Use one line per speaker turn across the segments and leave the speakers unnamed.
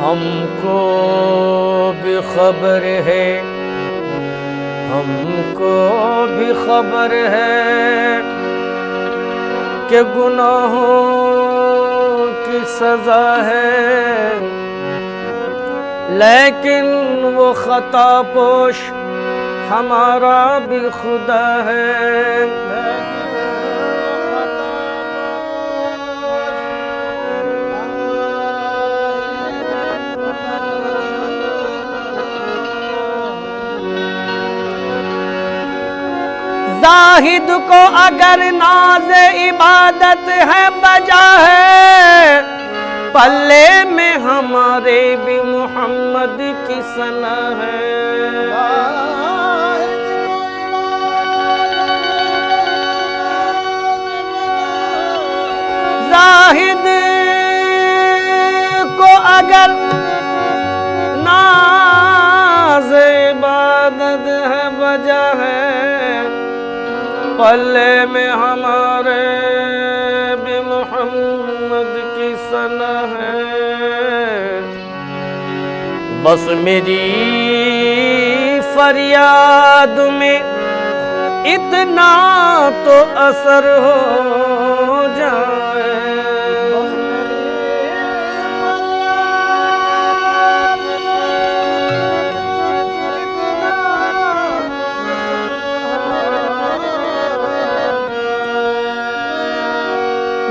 हमको भी खबर है, हमको भी खबर है कि गुनाहों की सजा है, लेकिन वो खता पोश हमारा भी खुदा है। जाहिद को अगर नाज इबादत है बजा है, पल्ले में हमारे भी मोहम्मद की सना है। जाहिद को अगर नाज इबादत है बजा है, पल्ले में हमारे भी मोहम्मद की सना है। बस मेरी फरियाद में इतना तो असर हो जाए।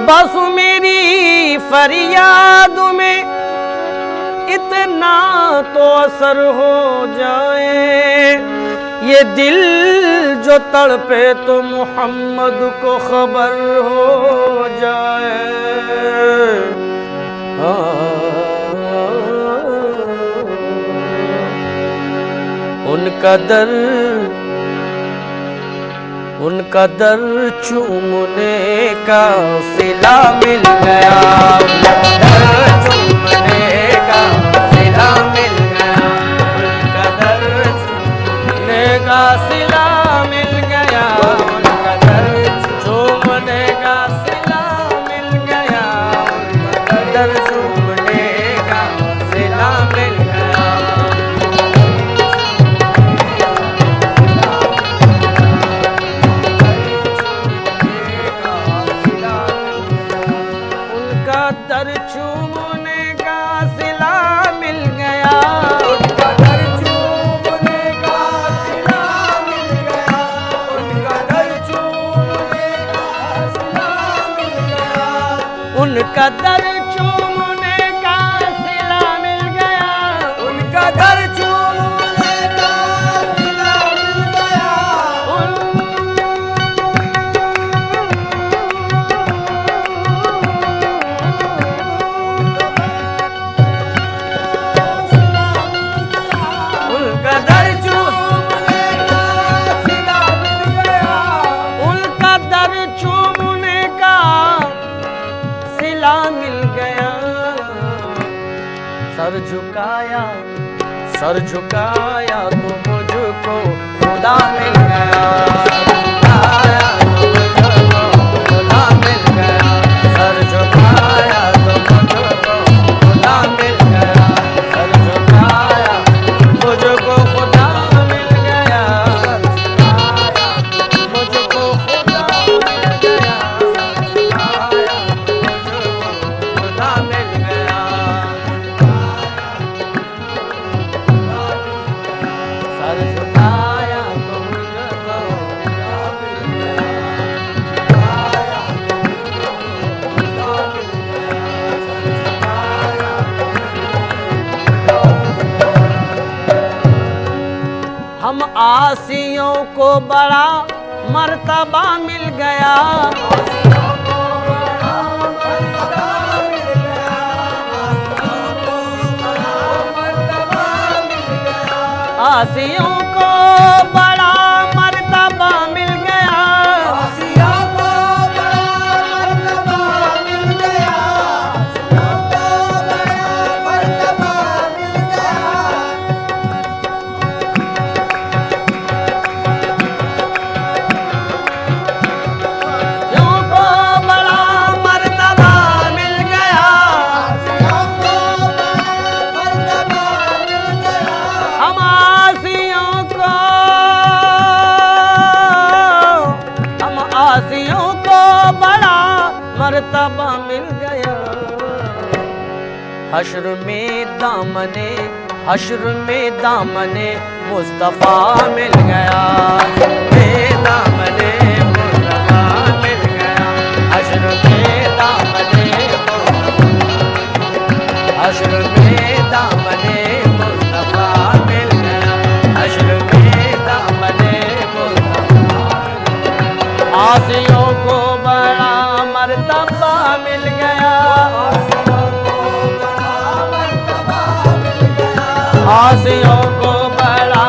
बस मेरी फरियाद में इतना तो असर हो जाए, ये दिल जो तड़पे तो मोहम्मद को खबर हो जाए। उनका दर चूमने का सिला मिल गया, दर चूमने का सिला मिल गया, उनका दर चूमने का सिला मिल गया, उनका दर चूमने का सिला मिल गया, उनका दर चूमने का सिला मिल गया। दर चूमने का सिला मिल गया, उनका दर चूमने का सिला मिल गया, उनका दर चूमने का सिला मिल गया, उनका दर चूमने का सिला मिल गया, उनका दर चूमने का सिला मिल गया। सर झुकाया तो मुझको खुदा मिल गया, झुकाया तो मुझको खुदा मिल गया, सर झुकाया तो मुझको खुदा मिल गया, सर झुकाया मुझको खुदा मिल गया, सर झुकाया मुझको खुदा मिल गया, सर झुकाया मुझको खुदा मिल गया। सर झुकाया तो आसियों को बड़ा मर्तबा मिल गया, आसियों को बड़ा मर्तबा मिल गया, आसियों को बड़ा मर्तबा मिल गया, आसियों को बड़ा मर्तबा मिल गया। आसियों को बड़ा मर्तबा मिल गया, आसियों को बड़ा मर्तबा मिल गया। हम आसियों को बड़ा मर्तबा मिल गया। हश्र में दामने मुस्तफा मिल गया, दामने मुस्तफा मिल गया। हश्र में दामने मुस्तफा मिल गया, हश्र में दामने आसियों को बड़ा मर्तबा मिल गया, आसियों को बड़ा मर्तबा मिल गया, आसियों को बड़ा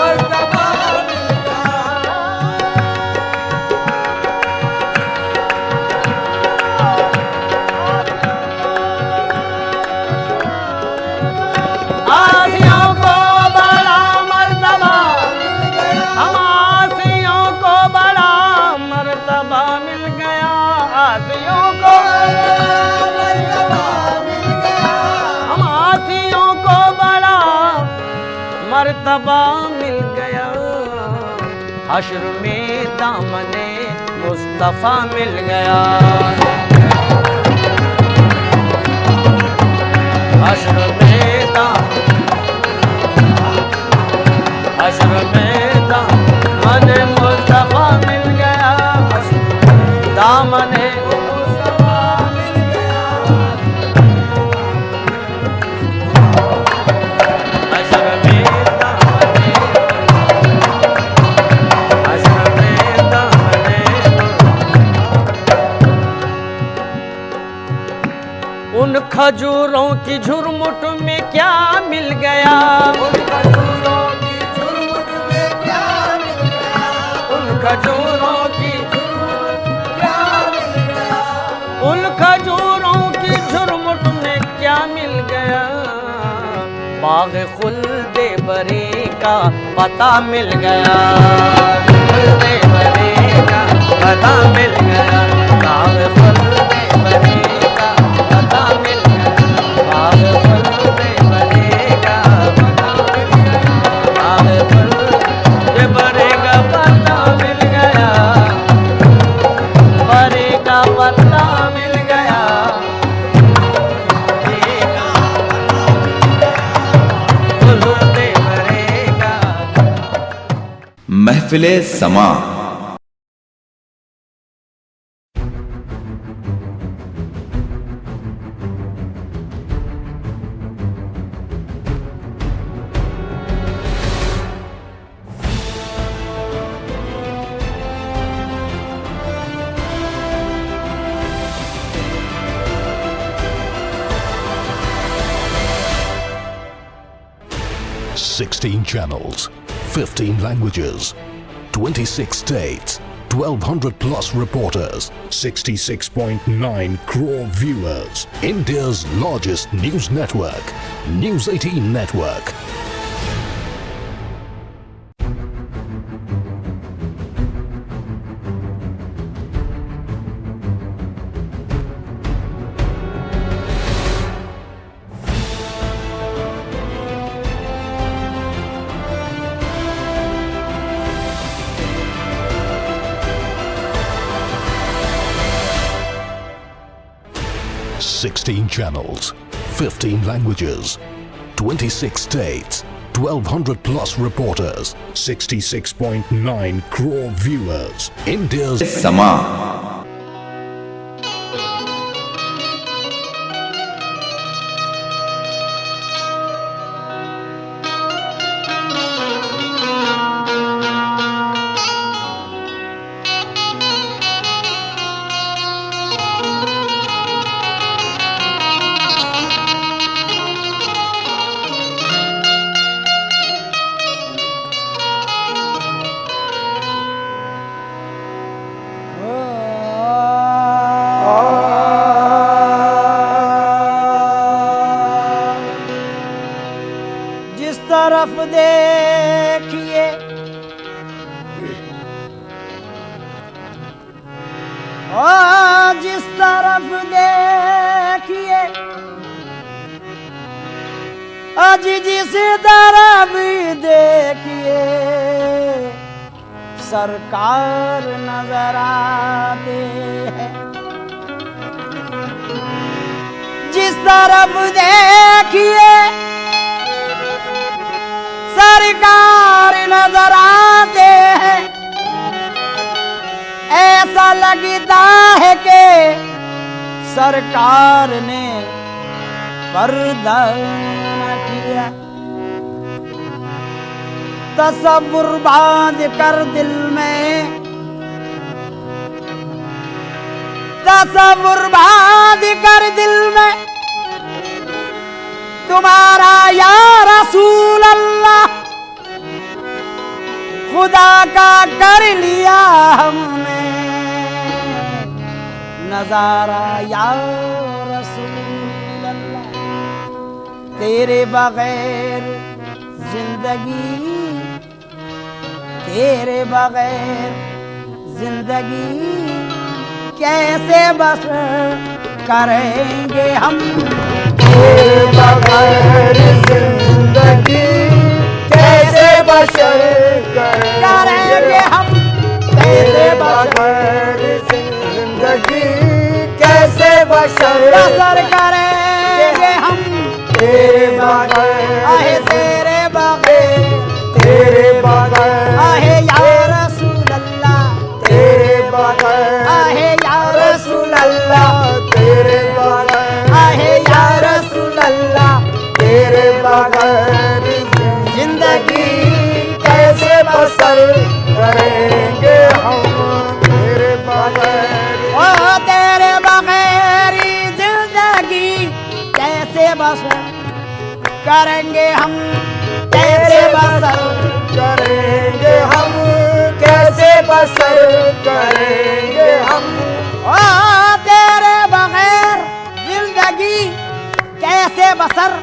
मर्तबा मिल गया। आसियों को बड़ा मर्तबा मिल गया, हम आसियों को बड़ा मर्तबा मिल गया, आसियों को मर्तबा मिल गया, हम आसियों को बड़ा मर्तबा मिल गया। हश्र में दामने मुस्तफा मिल गया, हश्र में दामने मुस्तफा मिल गया, दामने मुस्तफा मिल गया। हश्र में दामने उन खजूरों की झुरमुट में क्या मिल गया, उन खजूरों की झुरमुट में क्या मिल गया, उन खजूरों की झुरमुट क्या मिल गया, उन खजूरों की झुरमुट में क्या मिल गया। बाग खुल्दे बरी का पता मिल गया, खुल्दे बरी का पता मिल गया, बाग खुल्दे बरी का पता मिल गया, बाग खुल्दे बरी का पता मिल गया, बाग खुल्दे बरी का पता मिल गया, बरी का पता मिल गया।
महफिले समा।
Sixteen channels, 15 languages, 26 states, 1,200 plus reporters, 66.9 crore viewers. India's largest news network, News 18 Network. Sixteen channels, 15 languages, 26 states, 1,200 plus reporters, 66.9 crore viewers. India's
समा।
तरफ देखिए ओ जिस तरफ देखिए आज जिस तरफ देखिए सरकार नजर आते हैं। जिस तरफ देखिए सरकार नजर आते हैं। ऐसा लगता है कि सरकार ने पर्दा न किया। तसव्वुर बांध कर दिल में, तसव्वुर बांध कर दिल में तुम्हारा या रसूल अल्लाह खुदा का कर लिया हमने नजारा या रसूल अल्लाह। तेरे बगैर जिंदगी, तेरे बगैर जिंदगी कैसे बसर करेंगे हम।
तेरे बगैर जिंदगी कैसे बसर
करेंगे हम।
तेरे बगैर जिंदगी कैसे बसर
करेंगे हम।
तेरे बगैर
आहे तेरे बगैर,
तेरे बगैर
आहे या रसूल अल्लाह,
तेरे बगैर
आहे या रसूल अल्लाह,
तेरे बगैर
आहे या रसूल अल्लाह।
तेरे बगैर जिंदगी कैसे बसर करेंगे हम। तेरे बगैर
ओ तेरे बगैर जिंदगी कैसे बसर करेंगे हम। कैसे बसर
करेंगे हम, कैसे बसर करेंगे हम।
ओ तेरे बगैर जिंदगी कैसे बसर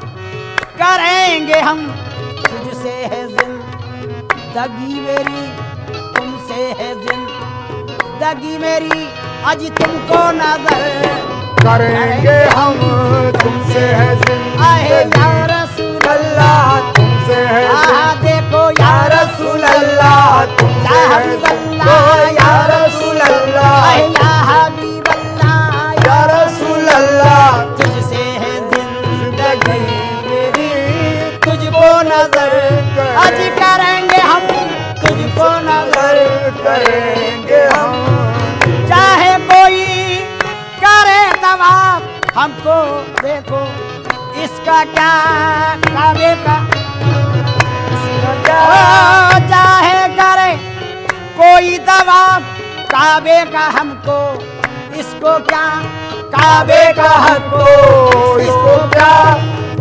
करेंगे हम। तुझसे है जिंदगी मेरी, तुमसे है जिंदगी मेरी, आज तुमको नजर
करेंगे हम। तुमसे है
आहे या
जिंदगी
रसूल
अल्लाह, तुमसे है
देखो या
रसूल अल्लाह, तुमसे
या
है
हबीब अल्लाह,
या रसूल अल्लाह,
आहे या हबीब अल्लाह,
या रसूल अल्लाह।
तुझसे है जिंदगी मेरी, तुझको नजर आज करेंगे हम, तुझको नजर
करेंगे हम।
चाहे कोई करे तवाफ हमको देखो इसका क्या काबे का। ओ चाहे करे कोई तवाफ काबे का हमको इसको क्या काबे का
हमको इसको क्या,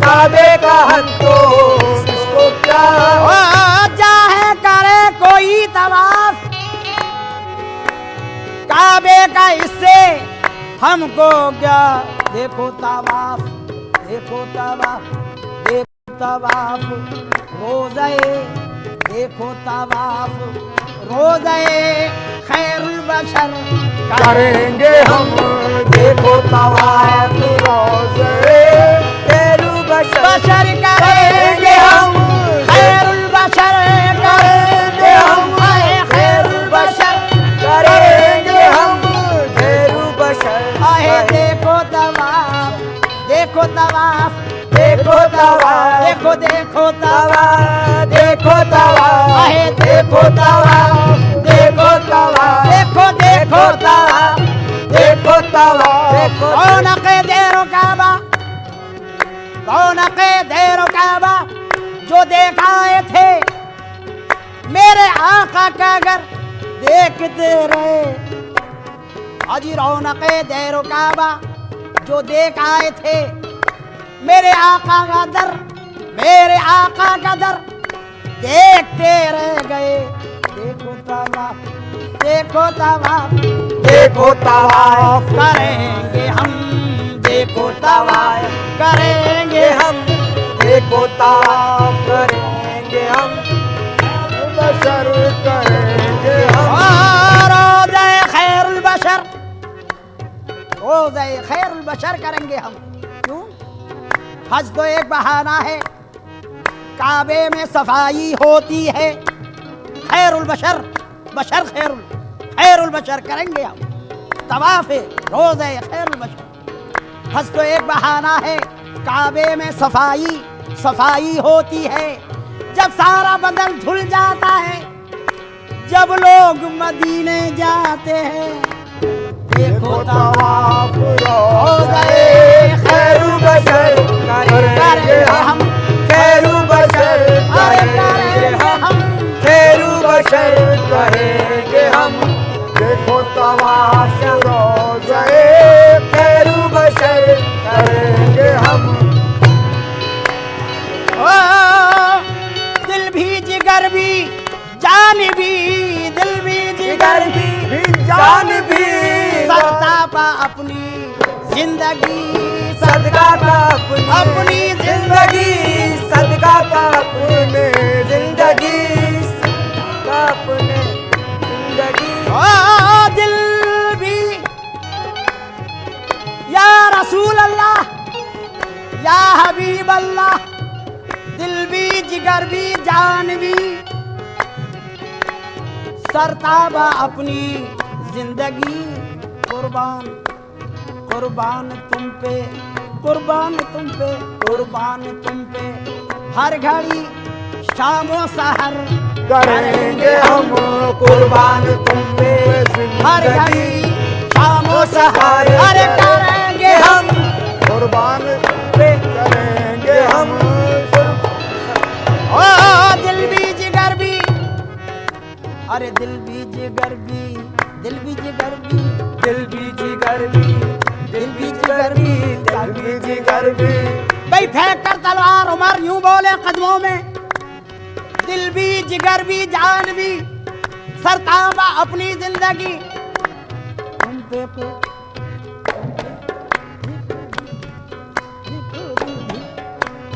काबे का हमको इसको क्या।
ओ चाहे करे कोई तवाफ काबे का इससे हमको क्या। देखो तवाफ, देखो तवाफ, देखो तवाफ रोज़े, देखो तवाफ रोज़े खैरुल बशर
करेंगे हम। देखो तवाफ रोज़े खैरुल
बशर करेंगे हम। खैरुल बशर करेंगे हम, खैरुल बशर
करेंगे हम। खैरुल बशर
आहे देखो तवाफ, देखो तवाफ,
देखो तवाफ,
देखो देखो तवाफ,
देखो तवाफ,
आहे देखो तवाफ,
देखो तवाफ,
देखो देखो तवाफ,
देखो तवाफ, देखो
रौनक़े देरो काबा, रौनक़े देरो काबा जो देखाए थे मेरे आका का घर देखते रहे। अजी रौनक़े देरो काबा जो देख आए थे मेरे आका का दर, मेरे आका का दर देखते रह गए। देखो तवाफ, देखो तवाफ,
देखो तवाफ
करेंगे हम, देखो तवाफ करेंगे हम।
देखो तवाफ करेंगे
रोज़े खैरुल बशर करेंगे हम। क्यों? हज तो एक बहाना है, काबे में सफाई होती है। खैरुल बशर, बशर खैरुल बशर करेंगे हम। तवाफ़े रोज़े खैरुल बशर। हज तो एक बहाना है, काबे में सफाई होती है। जब सारा बदन धुल जाता है, जब लोग मदीने जाते हैं, देखो
तवाफ
रोज़े
खैरुल बशर करेंगे हम, खैरुल बशर करेंगे हम, खैरुल बशर करेंगे हम। देखो तवाफ रोज़े खैरुल बशर करेंगे हम।
ओ, दिल भी जिगर भी जान भी, दिल भी जिगर भी
जान भी
सदका पा अपनी जिंदगी,
सदका का
अपनी
जिंदगी, सदका का अपने जिंदगी, सदका अपने जिंदगी।
ओ दिल भी या रसूल अल्लाह या हबीब अल्लाह, दिल भी जिगर भी जान भी सरताबा अपनी जिंदगी। कुर्बान कुर्बान तुम पे, कुर्बान तुम पे, कुर्बान तुम पे, हर घड़ी शामो सहर
करेंगे हम कुर्बान तुम पे
हर
जिंदगी,
घड़ी शामो सहर अरे करेंगे हम।
कुर्बान पे करेंगे हम।
ओ दिल भी जिगर भी, अरे दिल भी जिगर भी, दिल भी जिगर भी,
दिल भी जिगर भी, दिल भी जिगर भी, दिल भी जिगर भी।
भाई फेंक कर तलवार उमर यूं बोले कदमों में, दिल भी जिगर भी जान भी सरताबा अपनी जिंदगी। तुम पे को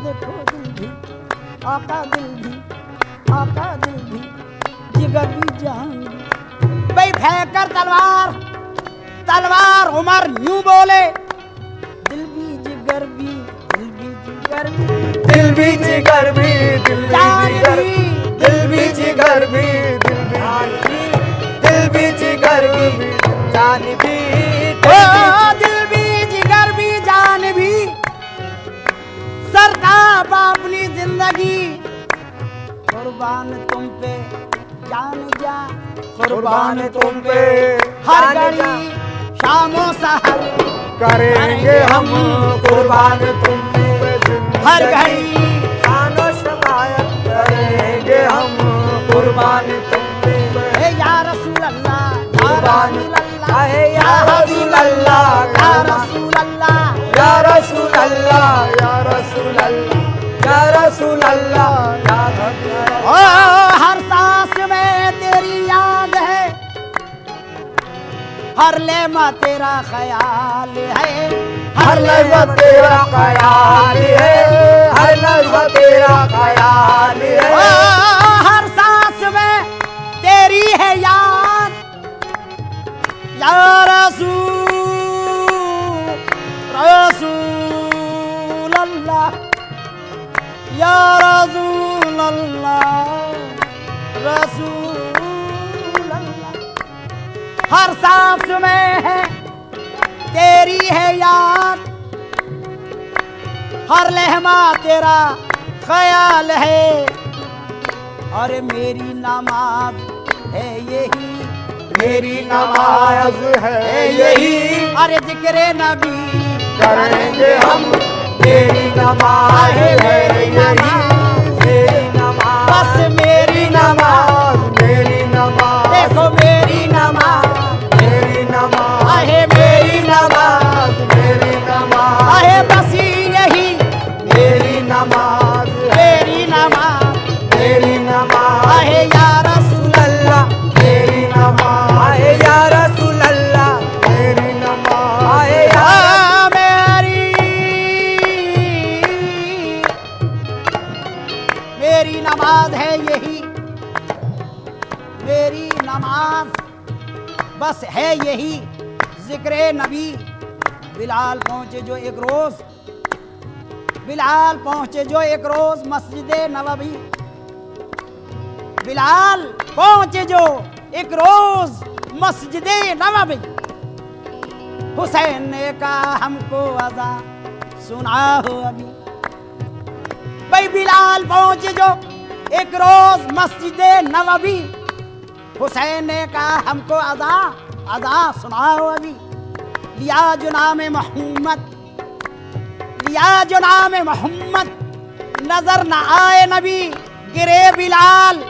देखो दिल भी, आका दिल भी, आका दिल भी, जिगर भी जान भी। भाई फेंक कर तलवार उमर यूं बोले, दिल भी जिगर भी, दिल भी जिगर भी,
दिल भी जिगर भी, दिल भी जिगर भी, दिल भी जिगर भी, दिल भी जिगर भी, जान भी,
ओ दिल भी जिगर भी जान भी सरताब अपनी जिंदगी। कुर्बान तुम पे जान जा,
कुर्बान तुम पे
हर घड़ी शामो सहर
करेंगे हम कुर्बान तुम पे जिंदगी,
हर घड़ी
शानो शमायत करेंगे हम कुर्बान तुम पे।
हे या रसूल अल्लाह, या
कुर्बान
रसूल अल्लाह,
आहे या रसूल अल्लाह,
या रसूल अल्लाह,
या रसूल अल्लाह, या रसूल अल्लाह, या रसूल अल्लाह, या रसूल
ओ हर सांस में तेरी याद है, हर लम्हा तेरा ख्याल है,
हर लम्हा तेरा ख्याल है, हर लम्हा तेरा ख्याल
ओ
है।
हर सांस में तेरी है याद, या रसूल अल्लाह, या रसूल अल्लाह, रसूल अल्लाह। हर सांस में है तेरी है याद, हर लम्हा तेरा ख्याल है, और मेरी नमाज है यही,
मेरी नमाज है यही,
अरे जिक्रे नबी
करेंगे हम। मेरी नमाज है यही, मेरी नमाज,
बस मेरी नमाज,
मेरी नमाज,
देखो मेरी नमाज,
मेरी नमाज,
आहे मेरी नमाज,
मेरी नमाज,
आहे बस यही
मेरी नमाज,
मेरी नमाज,
मेरी नमाज,
आहे या रसूल अल्लाह,
मेरी नमाज, आहे या रसूल अल्लाह, मेरी नमाज, आहे या
आ मेरी नमाज है यही, मेरी नमाज बस है यही, जिक्रे नबी बिलाल पहुंचे जो एक रोज, बिलाल पहुंचे जो एक रोज मस्जिद नबवी। बिलाल पहुंचे जो एक रोज मस्जिद नबवी। हुसैन ने कहा हमको अज़ा सुना हो अभी। भाई बिलाल पहुंचे जो एक रोज मस्जिद नबवी। हुसैन ने कहा हमको अज़ा अज़ा सुनाओ अभी। लिया जो नाम मोहम्मद, लिया जो नाम मोहम्मद, नजर न आए नबी गिरे बिलाल।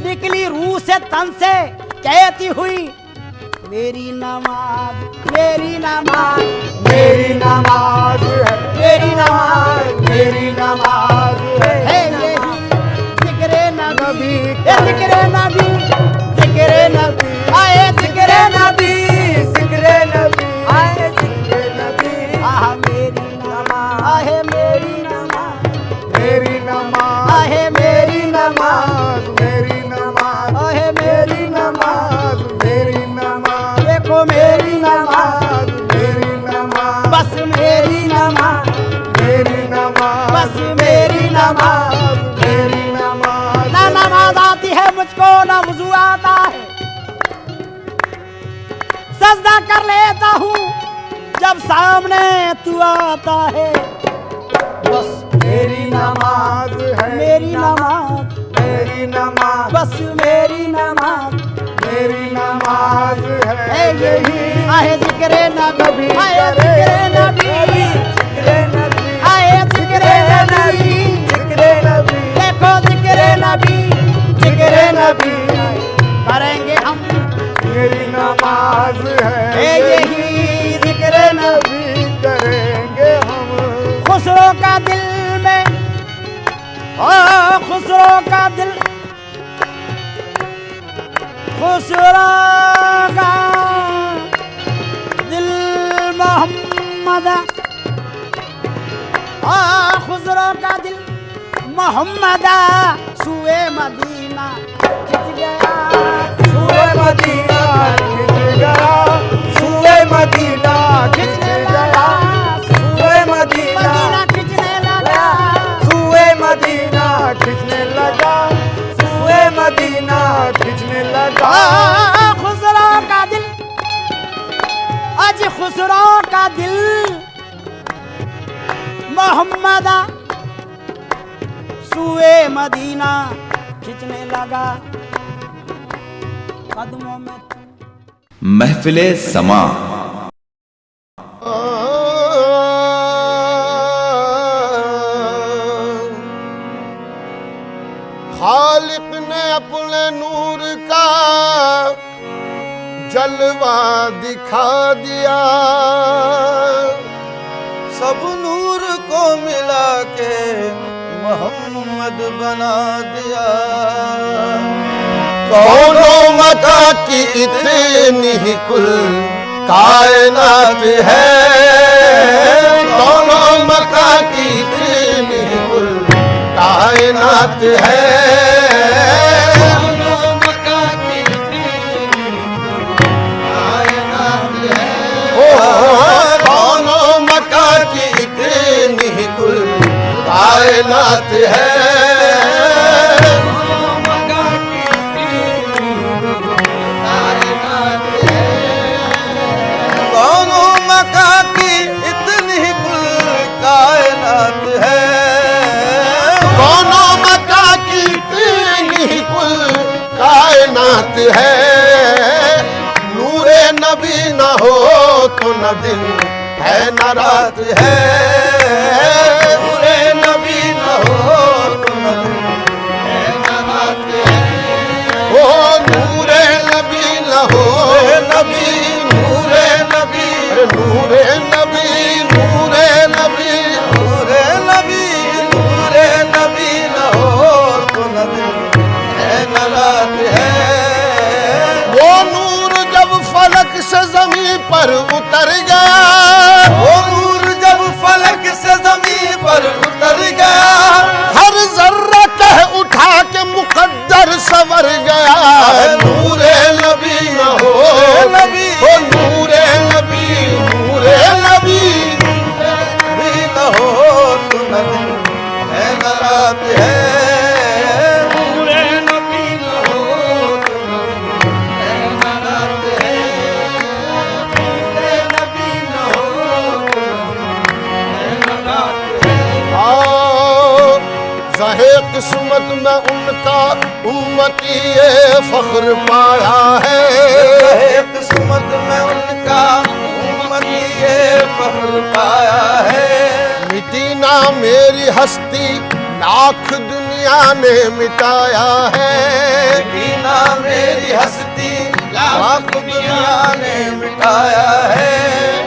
निकली रूह से तन से कहती हुई मेरी नमाज, मेरी नमाज,
मेरी नमाज है,
मेरी नमाज,
मेरी नमाज
है यही जिक्रे नबी, जिक्रे नबी, जिक्रे नबी, आए जिक्रे नबी,
जिक्रे नबी, आए जिक्रे नबी।
आह मेरी नमाज, आहे मेरी नमाज,
मेरी नमाज,
आहे मेरी नमाज,
मेरी नमाज,
आहे मेरी नमाज।
मेरी नमाज,
देखो मेरी नमाज,
मेरी नमाज,
बस मेरी नमाज,
मेरी नमाज,
बस मेरी नमाज।
मेरी नमाज।
ना नमाज आती है मुझको ना वुजू आता है। सजदा कर लेता हूँ जब सामने तू आता है। बस
मेरी नमाज है,
मेरी नमाज,
मेरी नमाज,
बस मेरी नमाज
मेरी नमाज
है
है
यही। आए जिक्रे नबी, आए
करे,
जिक्रे नबी,
जिक्रे नबी,
आए जिक्रे नबी,
जिक्रे नबी,
देखो जिक्रे नबी, जिक्रे नबी करेंगे हम
मेरी नमाज
है
है
यही जिक्रे नबी।
नबी करेंगे हम।
खुसरो का दिल में, ओ खुसरो का दिल, खुसरो का दिल मोहम्मद, ओ खुसरो का दिल मोहम्मद सुए मदीना खिंच गया,
सुए मदीना खिंच गया, सुए मदीना खिंच गया, सुए मदीना,
मदीना खिंचने लगा,
सुए मदीना खिंचने लगा, सुए मदीना खिंचने लगा।
खुसरो का दिल, आज खुसरो का दिल मोहम्मद सुए मदीना खिंचने लगा। कदमों में
महफिले समा।
खालिक ने अपने नूर का जलवा दिखा दिया, सब नूर को मिला के मोहम्मद बना दिया। कौनो मका की इतनी ही कुल कायनात है, कौनो मका की इतनी ही कुल कायनात है, कौनो मका की इतनी कायनात है, ओ कौनो मका की इतनी ही कुल कायनात है, कौनो मका की इतनी ही कुल कायनात है, कौनो मका की इतनी ही कुल कायनात है। नूरे नबी न हो तो न दिन है न रात है, नूरे नबी न हो तो न दिन है न रात है, ओ नूरे नबी न हो नबी, नूरे नबी, नूरे नबी, नूरे नबी, नूरे नबी, नूरे नबी न हो तो न दिन है न रात है। वो नूर जब फलक से ज़मीं पर उतर गया, वो नूर जब फलक से ज़मीं पर उतर गया, हर जर्रा कह उठा के मुकद्दर सवर गया। नूरे नबी न हो नबी, ओ नूरे नबी, नूरे नबी, किस्मत में उनका उम्मती ये फख्र पाया है। किस्मत में उनका उम्मती ये फख्र पाया है। मिटी ना मेरी हस्ती लाख दुनिया ने मिटाया है। मिटी ना मेरी हस्ती लाख दुनिया ने मिटाया है।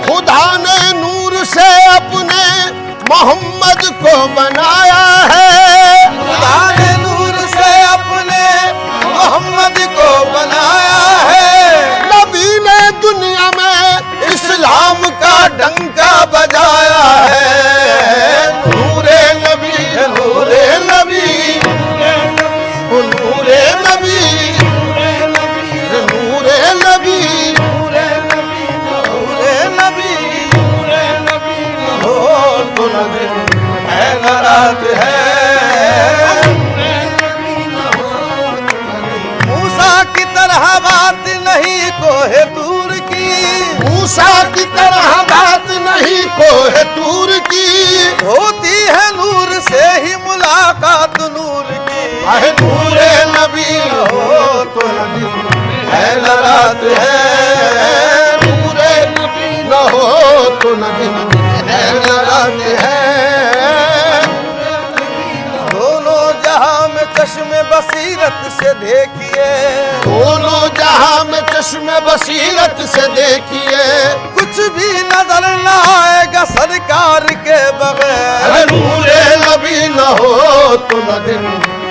खुदा ने नूर से अपने मोहम्मद को बनाया है। खुदा ने नूर से अपने मोहम्मद को बनाया है। नबी ने दुनिया में इस्लाम का डंका बजाया है। नूरे नबी नूरे नबी नूरे नबी नूरे नबी नूरे नबी हो तो नबी है न रात है। मूसा की तरह बात नहीं कोहे दूर की। मूसा की तरह बात नहीं कोहे दूर की। होती है नूर से ही मुलाकात नूर की। है नूरे नबी हो तो नबी है न रात है। नूरे नबी न हो तो नबी है न रात है। दोनों जहां में चश्मे बसीरत से देखिए। दोनों जहां में चश्मे बसीरत से देखिए। कुछ भी नजर न आएगा सरकार के बगैर। नूरे नबी न हो तो न दिन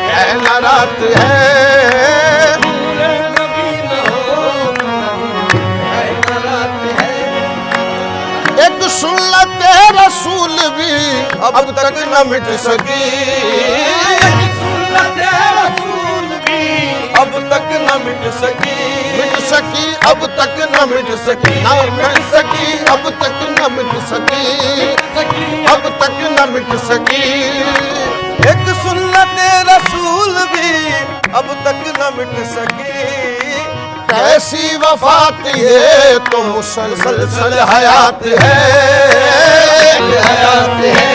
है न रात है। नूरे नबी न हो तो है न रात है। एक सुन्नत रसूल भी अब तक न मिट सकी। एक सुन्नत रसूल भी अब तक न मिट सकी। मिट सकी अब तक न मिट सकी। न मिट सकी अब तक न मिट सकी। अब तक न मिट सकी। एक सुन्नत रसूल भी अब तक न मिट सकी। कैसी वफात ये तो मुसलसल हयात है। हयात है।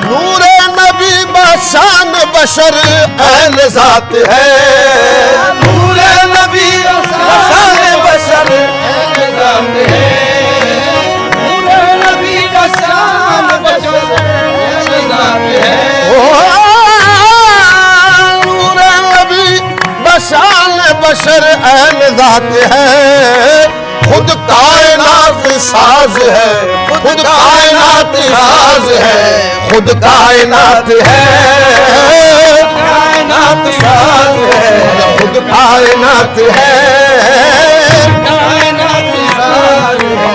नूरे नबी बशान बशर ऐन ज़ात है। नूरे नबी बशान बशर ऐन ज़ात है। नूरे नबी बशान बशर ऐन ज़ात है। नूरे नबी बशान बशर ऐन ज़ात है। खुद कायनात साज है। खुद कायनात साज है। खुद कायनात है। कायनात साज है। खुद कायनात है। कायनात साज है।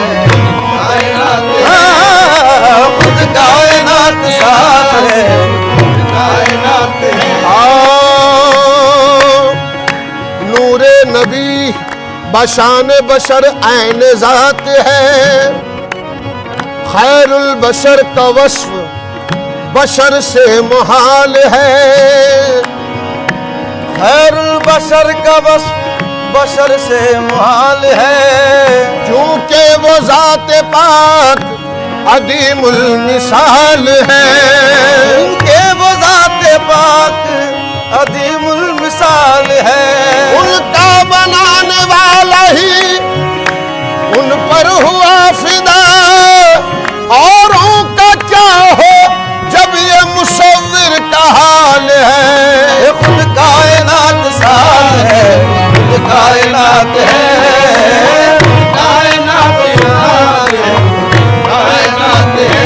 खुद कायनात साज है। कायनात है। नूरे नबी बशान बशर ऐन ज़ात है। खैरुल बशर का वस्फ बशर से मुहाल है। खैरुल बशर का वस्फ बशर से मुहाल है। क्योंकि वो ज़ात पाक अदीमुल मिसाल है। क्योंकि वो ज़ात पाक अदीमुल मिसाल है। उनका बनाने वाला ही उन पर हुआ फिदा। औरों का क्या हो जब ये मुसव्विर का हाल है। खुद कायनात साज है। खुद कायनात है। कायनात साज है। कायनात है।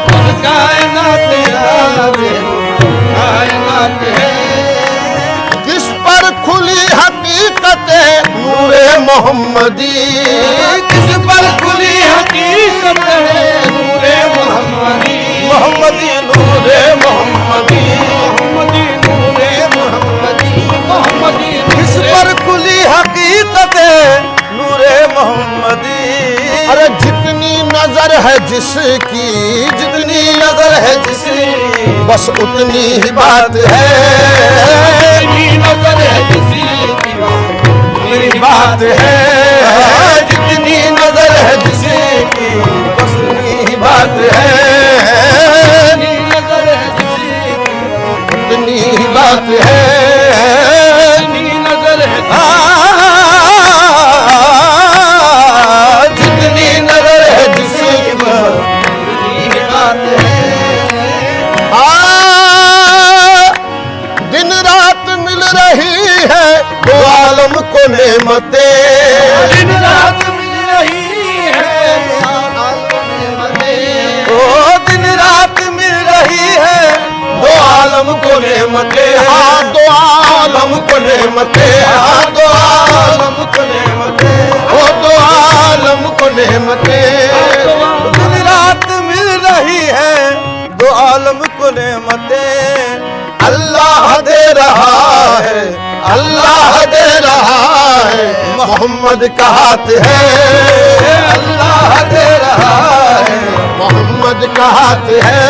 खुद कायनात साज है। कायनात है। किस पर खुली हकीकत है नूरे मोहम्मदी। किस पर खुली हकीकत है नूरे मोहम्मदी। मोहम्मदी नूरे मोहम्मदी। मोहम्मदी नूरे मोहम्मदी। मोहम्मदी किस पर खुली हकीकत है नूरे मोहम्मदी। अरे जितनी नजर है जिसकी। जितनी नजर है जिसकी बस उतनी ही बात है। जितनी नजर है जिसकी उतनी बात है। जितनी नजर है जिसकी बस उतनी ही बात है। को नेमते, हाँ दो आलम को नेमते, हाँ दो आलम को नेमते, ओ दो आलम को नेमते। दिन रात मिल रही है दो आलम को नेमते। अल्लाह दे रहा है, अल्लाह दे रहा है, मोहम्मद का हाथ है। अल्लाह दे रहा है, मोहम्मद का हाथ है।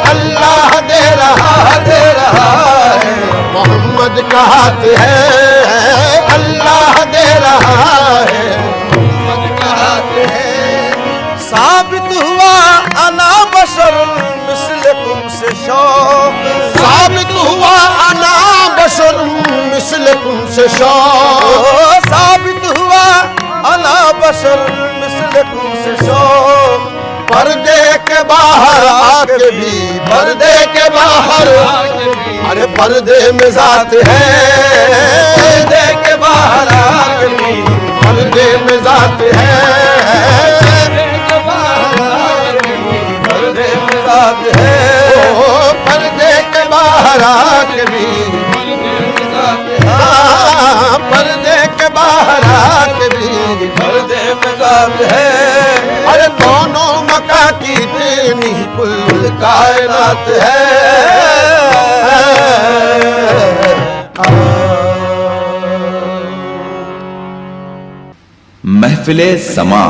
अल्लाह दे रहा है, मोहम्मद का हाथ है। अल्लाह दे रहा है, मोहम्मद का हाथ है। साबित हुआ अना बशर मिस्लकुम से शौक, साबित हुआ अना बशर मिस्लकुम से शौक, साबित हुआ अना बशर मिस्लकुम से शौक। पर्दे के बाहर आके भी, पर्दे के बाहर अरे पर्दे में जात है। पर्दे के बाहर आके भी पर्दे में जात है। पर्दे में जात है, ओ पर्दे के बाहर आके भी पर्दे के बाहर आके भी पर्दे में जात है। अरे दोनों मका की देनी कुल कायनात है।
महफिले समा।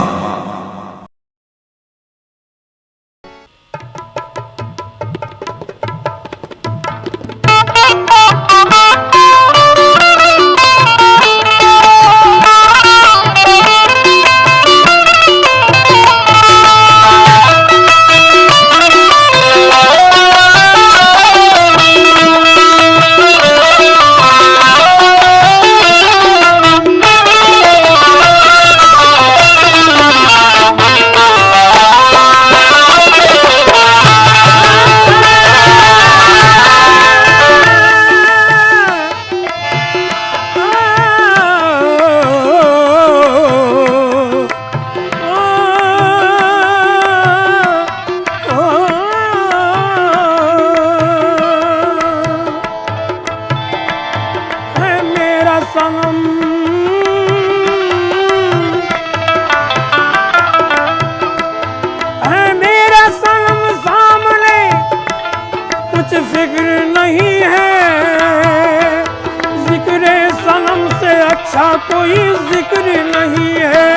कोई जिक्र नहीं है।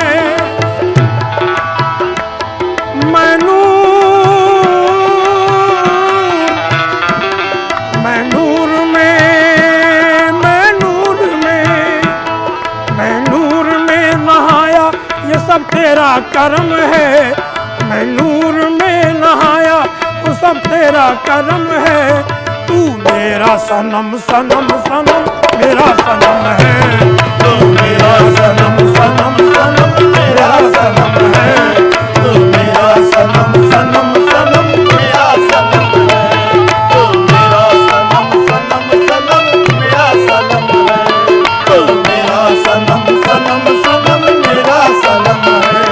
मैं नूर में नहाया, ये सब तेरा करम है। मैं नूर में नहाया, वो सब तेरा करम है। तू मेरा सनम सनम सनम मेरा सनम है। तू मेरा सनम सनम सनम मेरा सनम है। तू मेरा सनम सनम सनम मेरा सनम है। तू मेरा सनम सनम सनम मेरा सनम है। तू मेरा सनम सनम सनम मेरा सनम है।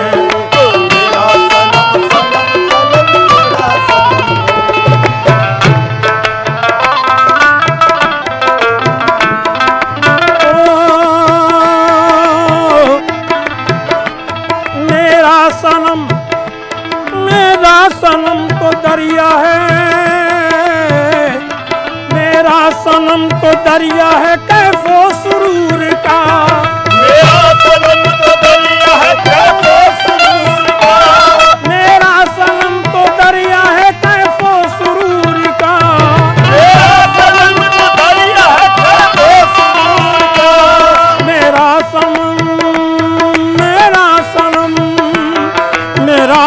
तू मेरा सनम सनम सनम मेरा सनम है। सनम तो दरिया है, मेरा सनम तो दरिया है कैफो सुरूर का। मेरा सनम तो दरिया है कैफो सुरूर का। मेरा सनम तो दरिया है कैफो सुरूर का। मेरा सनम तो दरिया है कैफो सुरूर का। मेरा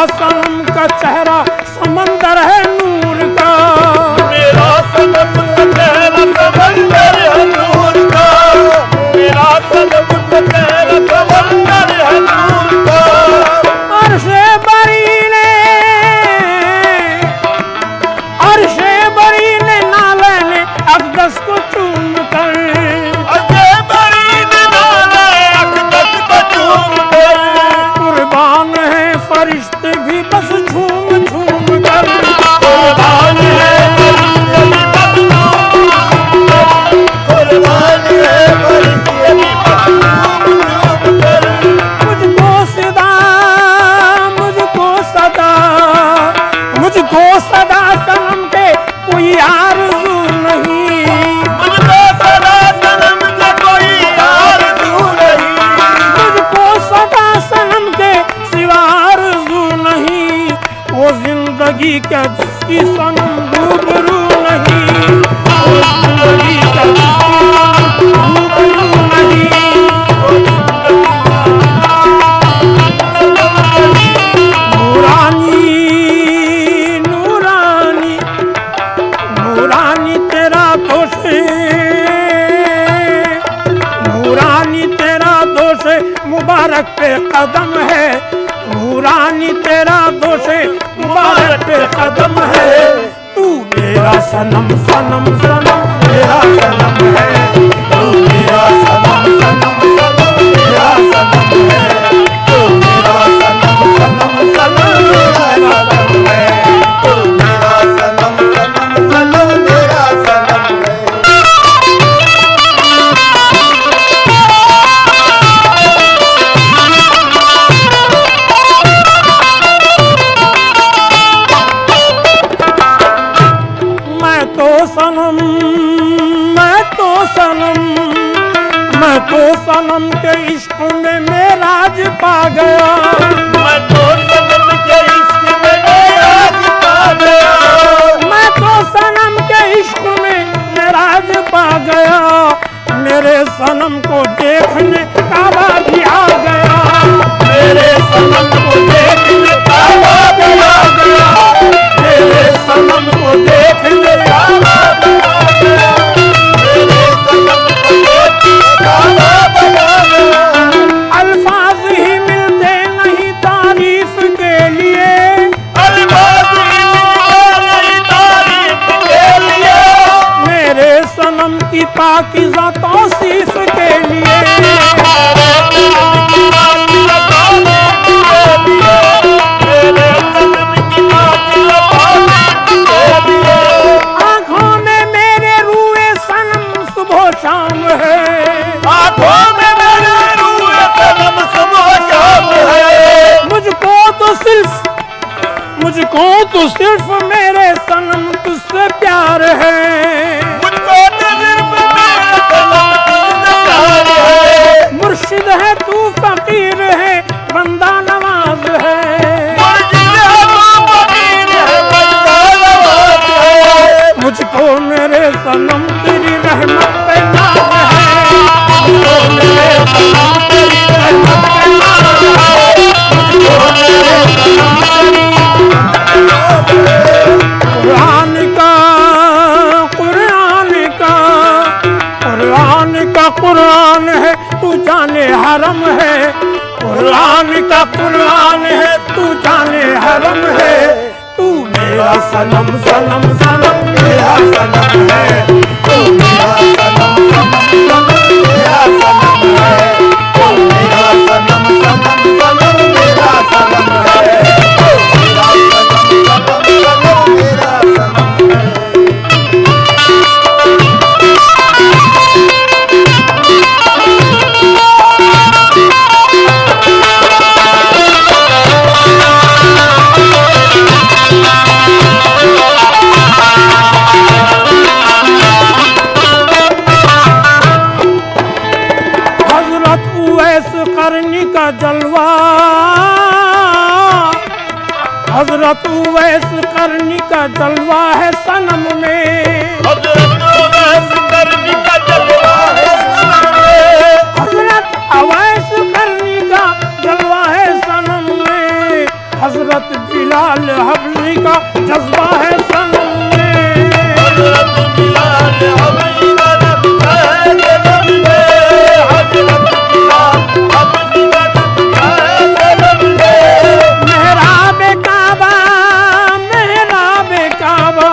सनम का चेहरा समंदर है नूर का। मेरा सनम का चेहरा समंदर है नूर का।
सनम रूबरू नहीं, ओ जिंदगी का रूबरू नहीं, नूरानी नूरानी नूरानी तेरा दोष, नूरानी तेरा दोष मुबारक पे कदम है, नूरानी तेरा दोष मुबारक पे कदम है, तू मेरा सनम सनम सनम मेरा सनम है, तू मेरा सनम सनम सनम मेरा सनम है, तू मेरा सनम सनम सनम मेरा सनम है,
तू मेरा सनम सनम सनम मेरा सनम है।
मैं तो सनम, मैं तो सनम, मैं तो सनम के इश्क में मेराज पा गया, मैं तो सनम के इश्क में मेराज पा गया, मैं तो सनम के इश्क में मेराज पा गया, मेरे सनम को देखने काबा भी आ गया, मेरे सनम को देखने काबा भी आ गया, मेरे सनम को देखने काबा भी आ गया, मेरे सनम को देखने काबा भी आ गया। अल्फाज ही मिलते नहीं तारीफ के लिए, अल्फाज ही मिलते नहीं तारीफ के लिए, मेरे सनम की पाकीज़ा तौसीफ के लिए, आँखों में मेरे रूए सनम सुबह शाम है, आँखों में मेरे रूए सनम सुबह शाम है, मुझको तो सिर्फ मेरे सनम तुझसे प्यार है, मुझको तो सिर्फ मेरे सनम तुझसे प्यार है, मुर्शिद है तू फकीर है बंदा नवाज है, मुर्शिद है तू फकीर है बंदा नवाज है, मुझको मेरे सनम तेरी रहमत पे नाज है, मुझको मेरे सनम तेरी रहमत पे नाज है, मुझको मेरे सनम तेरी कुरान का कुरान का कुरान का कुरान है तू जाने हरम है, कुरान का कुरान है तू जाने हरम है, तू मेरा सनम सनम सनम मेरा सनम है, तू मेरा सनम सनम सनम मेरा सनम है, तू मेरा सनम सनम सनम मेरा सनम है, तू मेरा सनम सनम सनम मेरा सनम है। हजरत उवैस करनी का जलवा, हजरत उवैस करनी का जलवा है सनम में, हजरत उवैस करनी का जलवा है सनम में, हजरत उवैस करनी का जलवा है सनम में, हजरत बिलाल हबली का जज्बा है सनम में, हजरत बिलाल हबली का जज्बा है सनम में, हजरत बिलाल हबली का जज्बा है सनम में, मेहराब काबा मेहराब काबा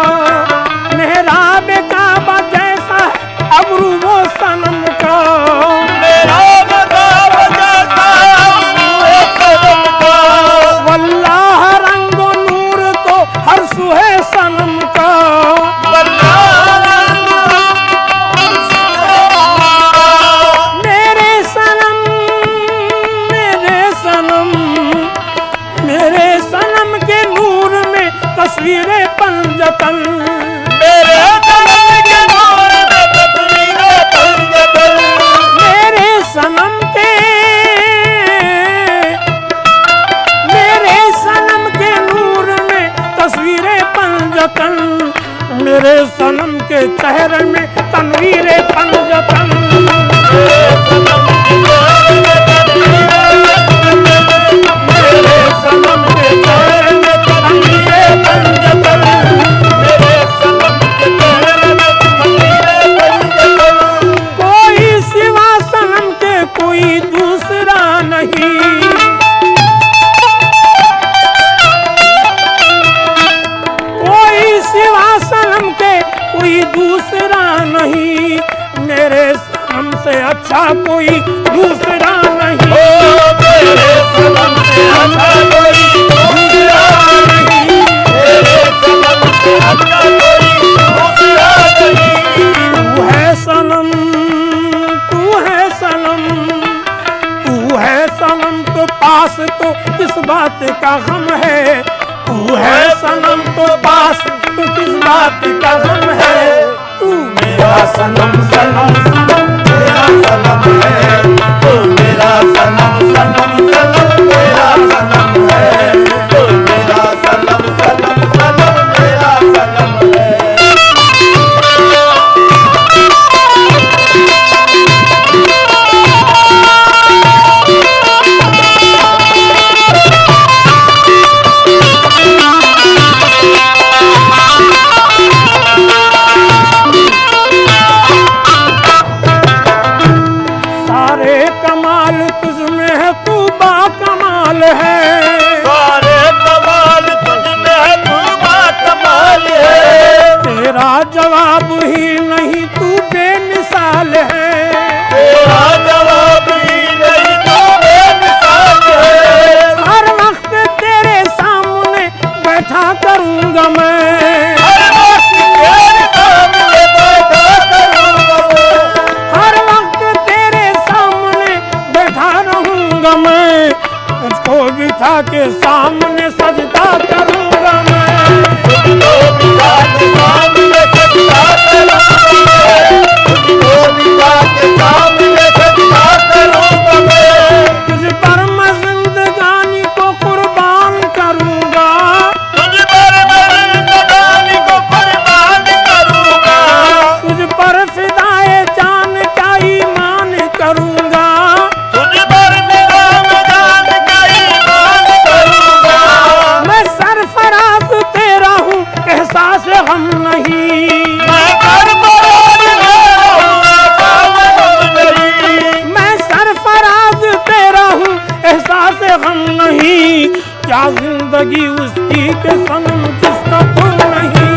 मेहराब काबा जैसा अबरू वो सनम का, मेहराब काबा जैसा अबरू वो सनम का, वल्लाह रंगो नूर तो हर सुहे मेरे सनम के चेहरे में तनवीर पंजतन, मेरे सनम के चेहरे में तनवीर पंजतन, मेरे सनम के चेहरे में तनवीर पंजतन। कोई सिवा सनम के कोई दूसरा नहीं, सनम के कोई दूसरा नहीं, मेरे सनम से अच्छा कोई दूसरा नहीं, मेरे सनम से अच्छा कोई दूसरा नहीं, मेरे सनम से अच्छा कोई दूसरा नहीं। तू है सनम, तू है सनम, तू है सनम तो पास तो किस बात का गम है, तू है सनम तो पास तो किस बात का गम है। तू मेरा सनम सनम सनम मेरा सनम है, तू मेरा सनम सनम सनम मेरा सनम है, तू मेरा सनम सनम सनम मेरा सनम है। जवाब ही नहीं तू बेमिसाल है, तेरा जवाब ही नहीं तू बेमिसाल है। हर वक्त तेरे सामने बैठा करूंगा मैं, हर वक्त तेरे सामने बैठा करूंगा मैं, हर वक्त तेरे सामने बैठा रहूंगा मैं, तुझको बिठा के सामने सजदा करूंगा मैं, तुझको बिठा के सामने सजदा करूंगा मैं, तुझको बिठा के सामने सजदा करूंगा मैं। तुझ पर मैं जिंदगानी को कुर्बान करूंगा, तुझ पर मैं जिंदगानी को कुर्बान करूंगा, तुझ पर फिदाए जान का ईमान करूंगा, तुझ पर फिदाए जान का ईमान करूंगा। मैं सरफराज तेरा हूँ एहसास गम नहीं, मैं सरफराज मैं सरफराज तेरा हूँ एहसास गम नहीं। क्या जिंदगी उसकी के सनम जिसका तू नहीं,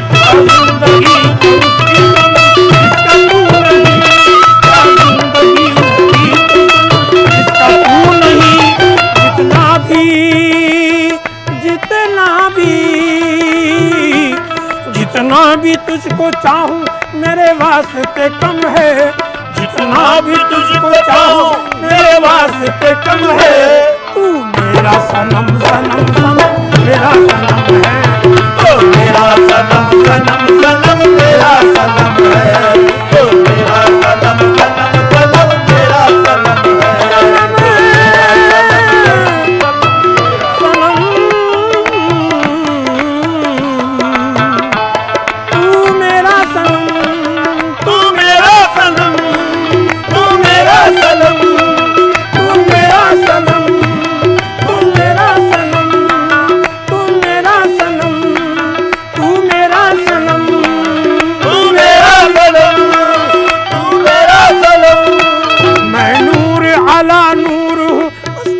क्या जिंदगी उसकी सनम जिसका तू नहीं, क्या जिंदगी उसकी के सनम जिसका तू नहीं। जितना भी तुझको चाहूं मेरे वास्ते कम है, जितना भी तुझको चाहूं मेरे वास्ते कम है। तू मेरा सनम सनम सनम मेरा सनम है, तू मेरा सनम सनम सनम मेरा सनम है, तू मेरा सनम सनम सनम मेरा सनम है।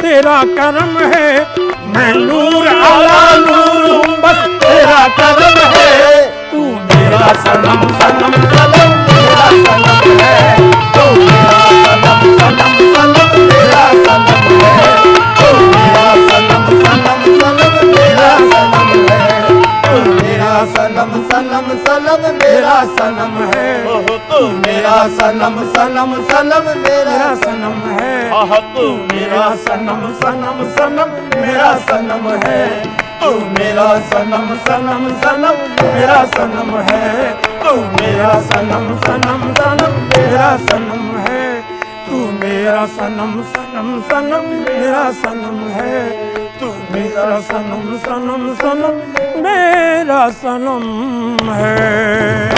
तेरा करम है, मैं नूर आला नूर हूँ बस तेरा करम है। तू मेरा सनम सनम सनम मेरा सनम है, तू मेरा सनम सनम सनम मेरा सनम है, तू मेरा सनम सनम सनम मेरा सनम है, तू मेरा सनम सनम सनम मेरा सनम है, तू मेरा सनम सनम सनम मेरा सनम है, तू मेरा सनम सनम सनम मेरा सनम है, तू मेरा सनम सनम सनम मेरा सनम है, तू मेरा सनम सनम सनम मेरा सनम है, तू मेरा सनम सनम सनम मेरा सनम है, तू मेरा मेरा सनम सनम सनम मेरा सनम है।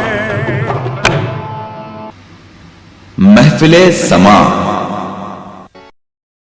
महफिले समा